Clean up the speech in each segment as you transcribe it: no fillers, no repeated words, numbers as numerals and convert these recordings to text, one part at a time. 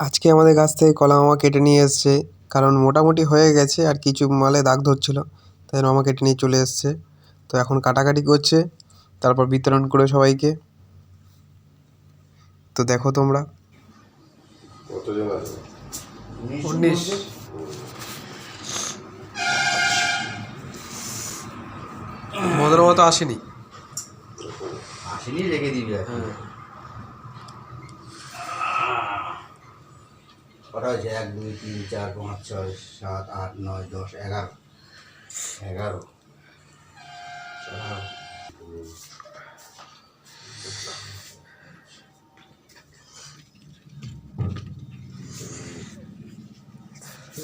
আজকে আমাদের গাছ থেকে কলা মামা কেটে নিয়ে এসছে, কারণ মোটামুটি হয়ে গেছে আর কিছু মালে দাগ ধরছিল, তাই মামা কেটে নিয়ে চলে এসছে। তো এখন কাটাকাটি করছে, তারপর বিতরণ করে সবাইকে। তো দেখো তোমরা। 19 মদের মতো আসেনি, রেখে দিবি। কটা হয়েছে? 1 2 3 4 5 6 7 8 9 10 11 11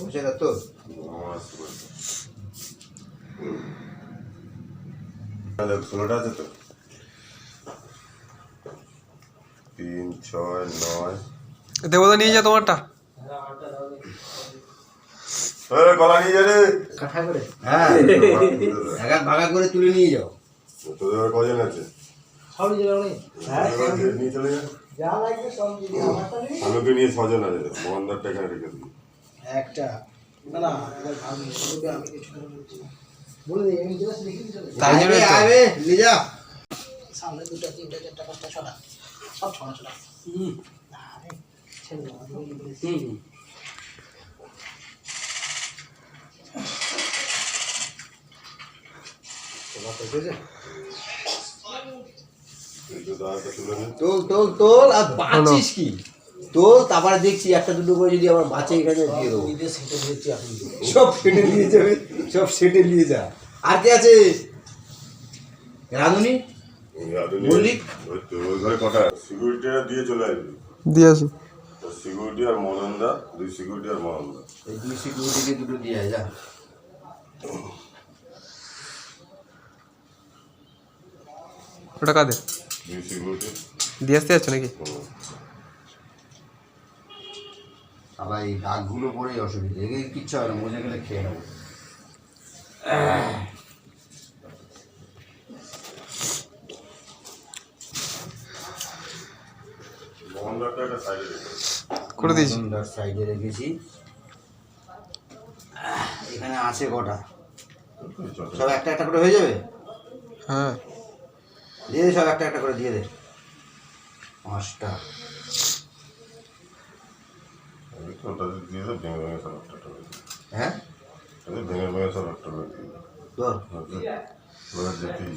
বসে যা তো 16টা আছে তো 3 6 9 দেবদা নিয়ে যা তোমারটা। কলা নিয়ে যা রে। কাঠা করে, হ্যাঁ এক ভাগা করে তুলে নিয়ে যাও। তোদের কজন আছে? নিয়ে চলে যা। আলুকে নিয়ে 6 জন আছে, মোহনদারটা এখানে রেখে দিই। একটা না বলে দিই আমি যেটা দেখি তাই জন্য আবে নিয়ে যা। সামনে 2টা 3টা 4টা 5টা 6টা সব ছড়া ছড়া। আরে ছেলে তোল তোল তোল আর বাঁচিস কি তোল, তারপরে দেখছি একটা দুটো করে যদি আবার বাঁচে এখানে দিয়ে দেবো। সব সেটে নিয়ে যাবে, সব সেটে নিয়ে যা। আর কে আছে? রাধুনি মল্লিক ওই ঘরে কটা সিকিউরিটিরা দিয়ে চলে আসবি। দিয়ে আসি। সিকিউরিটি আর মনন্দা, 2 সিকিউরিটি আর মনন্দা। এই 2 সিকিউরিটিকে দুটো দিয়ে আয় যা। ওটা কাদের? 2 সিকিউরিটি দিয়ে আসতে যাচ্ছে নাকি? আবার এই দাগগুলো পরেই অসুবিধা, এগুলো কিচ্ছু হয় না, মজা গেলে খেয়ে নেবো। মনন্দাটা একটা সাইডে রেখে করে দিয়েছি। সাইডে রেখেছি। এখানে আছে কটা? সব একটা একটা করে হয়ে যাবে? হ্যাঁ দিয়ে দে, সব একটা একটা করে দিয়ে দে। 5টা ওটাতে দিয়ে দে, ভেঙে ভেঙে সব একটা করে দিই। হ্যাঁ ভেঙে ভেঙে সব একটা করে দিই। তোর যেতেই